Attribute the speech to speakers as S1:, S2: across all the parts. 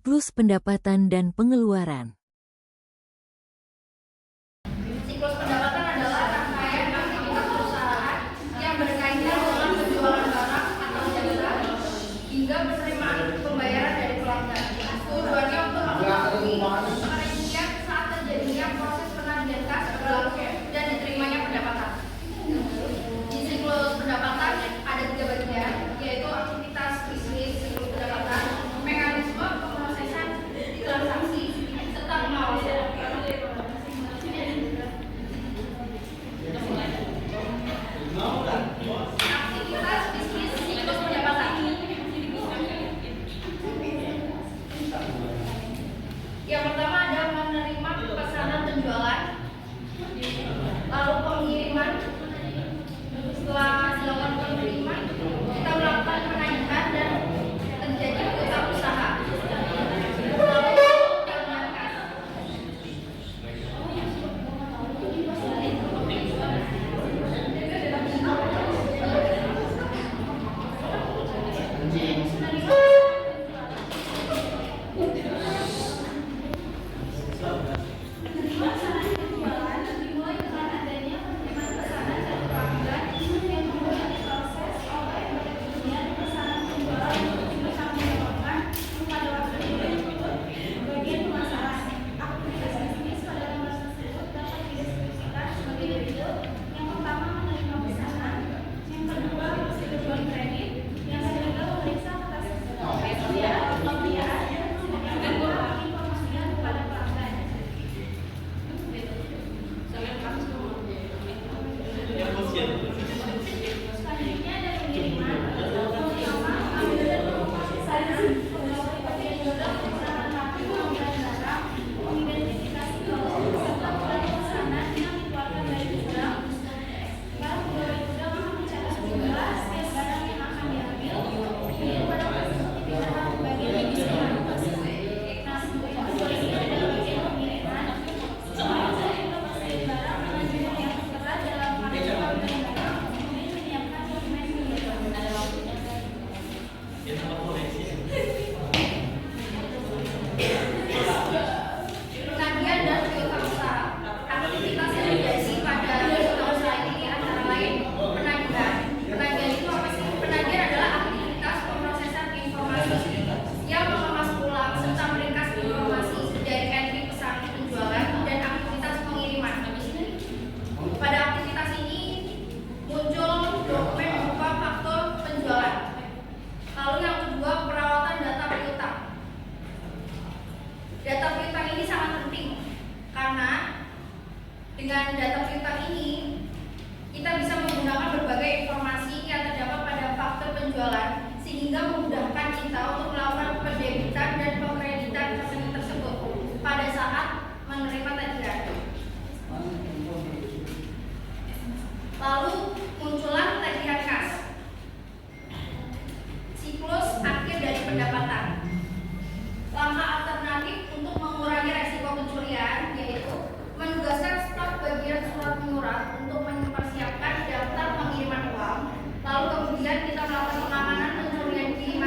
S1: Siklus pendapatan dan pengeluaran.
S2: Siklus pendapatan adalah rangkaian aktivitas perusahaan yang berkaitan dengan penjualan barang atau jasa hingga penerimaan pembayaran dari pelanggan. Tujuannya untuk mengetahui perincian saat terjadinya proses penagihan kas berlaku dan diterimanya pendapatan. Di siklus pendapatan ada 3 bagian, yaitu aktivitas bisnis, siklus pendapatan, mekanisme pemrosesan transaksi, serta pengawasan. Aktivitas bisnis siklus pendapatan. Yang pertama ada menerima pesanan penjualan, lalu pengiriman. Setelah dilakukan pengiriman, kita melakukan penagihan dan terjadi utang usaha. Lalu tagihan kas. Penagihan dan piutang usaha. Aktivitas yang terjadi pada piutang usaha ini antara lain penagihan. Penagihan itu apa sih? Penagihan adalah aktivitas pemrosesan informasi yang mengemas ulang serta meringkas informasi dari entry pesan penjualan dan aktivitas pengiriman. Pada aktivitas ini muncul dokumen berupa faktur penjualan. Lalu yang kedua, perawatan data piutang. Data piutang ini sangat penting karena dengan data piutang ini kita bisa menggunakan berbagai informasi yang terdapat pada faktur penjualan sehingga memudahkan kita untuk melakukan pendebitan dan pengkreditan rekening tersebut pada saat menerima tagihan. Lalu muncullah tagihan kas. Siklus akhir dari pendapatan. Langkah alternatif untuk mengurangi resiko pencurian yaitu menugaskan staf bagian surat menyurat untuk mempersiapkan daftar pengiriman uang. Lalu kemudian kita melakukan pengamanan pencurian kiriman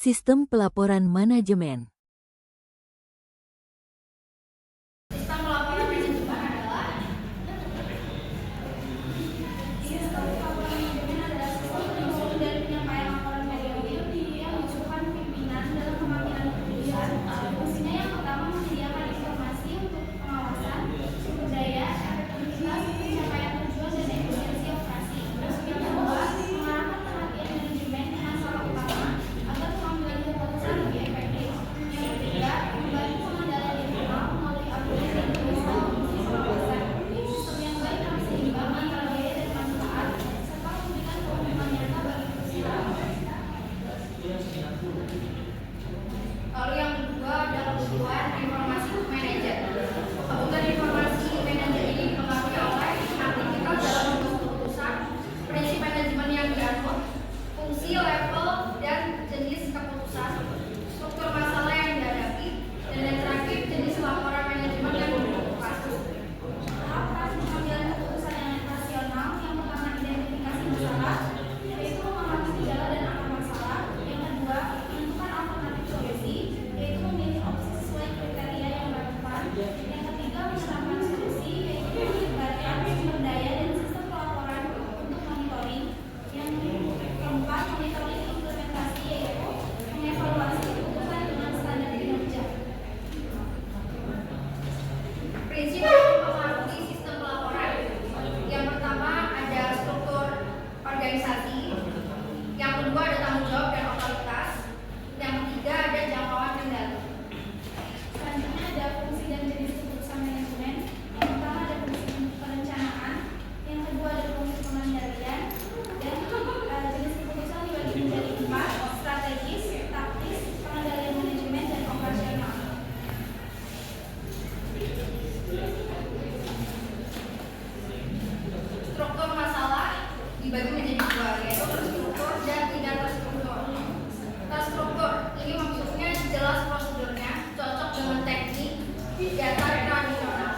S1: Sistem pelaporan manajemen.
S2: Sistem pelaporan manajemen adalah sistem dari penyampaian laporan periodik yang diusulkan pimpinan dalam pemanggilan kemudian. Fungsinya yang pertama menyediakan informasi untuk pengawasan sumber daya, efektivitas, pencapaian tujuan dan efisiensi operasi. Yang kedua, mengarahkan perhatian manajemen ke masalah utama agar pengambilan keputusan lebih efektif. Yang ketiga, membantu pengendalian internal melalui update dan penyelesaian fungsi pengawasan. Sistem yang baik harus seimbang antara biaya dan manfaat serta memberikan keuntungan nyata bagi perusahaan. Lalu yang kedua adalah kebutuhan informasi manajer. Kebutuhan informasi manajer ini dipengaruhi oleh aktivitas dalam membuat keputusan, prinsip manajemen yang dianut, fungsi, level, dan jenis keputusan, struktur masalah yang dihadapi, dan yang terakhir jenis laporan manajemen yang dibutuhkan. Tahap pengambilan keputusan yang rasional, yang pertama identifikasi masalah, yaitu memahami gejala dan akar masalah. Yang kedua, menentukan alternatif solusi, yaitu memilih opsi sesuai kriteria yang relevan. Yang ketiga, menetapkan solusi, yaitu melibatkan sumber daya dan sistem pelaporan untuk monitoring. Yang keempat, monitoring implementasi, yaitu mengevaluasi keputusan dengan standar kinerja. Prinsip yang mempengaruhi sistem pelaporan. Yang pertama ada struktur organisasi. Yang kedua ada tanggung jawab dan otoritas. Yang ketiga ada jangkauan kendali. Selanjutnya ada fungsi dan jenis keputusan manajemen. Yang pertama ada fungsi perencanaan. Yang kedua ada fungsi pengendalian. Dan jenis keputusan dibagi menjadi 4: strategis, taktis, pengendalian manajemen, dan operasional. Struktur masalah dibagi menjadi 2, yaitu terstruktur dan tidak terstruktur. Terstruktur ini maksudnya jelas prosedurnya, cocok dengan teknik data tradisional.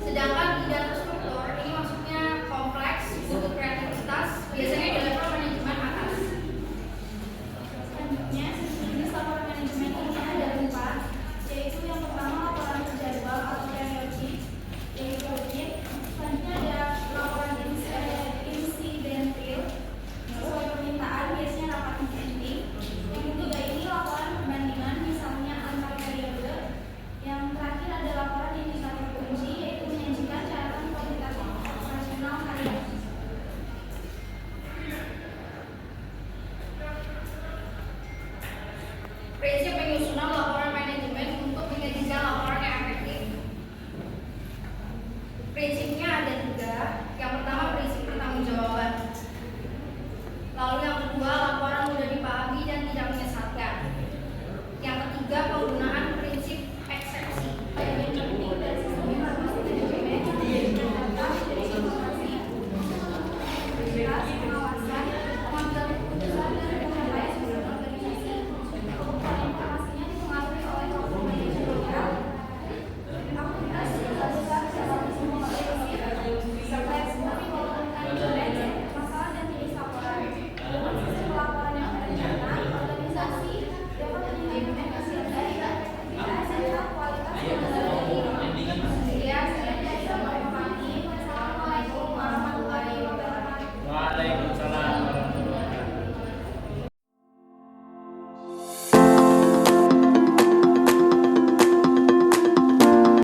S2: Sedangkan tidak terstruktur ini maksudnya kompleks, butuh kreativitas, biasanya di level manajemen atas. Selanjutnya, jenis laporan manajemen ini ada 4, yaitu yang pertama laporan terjadwal atau periodik, yaitu rutin. Selanjutnya ada laporan insidentil sesuai permintaan, biasanya rapat penting. Yang ketiga ini laporan perbandingan, misalnya antar periode. Yang terakhir ada laporan indikator kunci, yaitu menyajikan catatan kualitatif operasional harian. Prinsip penyusunan laporan manajemen untuk menyajikan laporan yang efektif. Prinsipnya ada 3. Yang pertama prinsip pertanggungjawaban. Lalu yang kedua laporan mudah dipahami dan tidak menyesatkan. Yang ketiga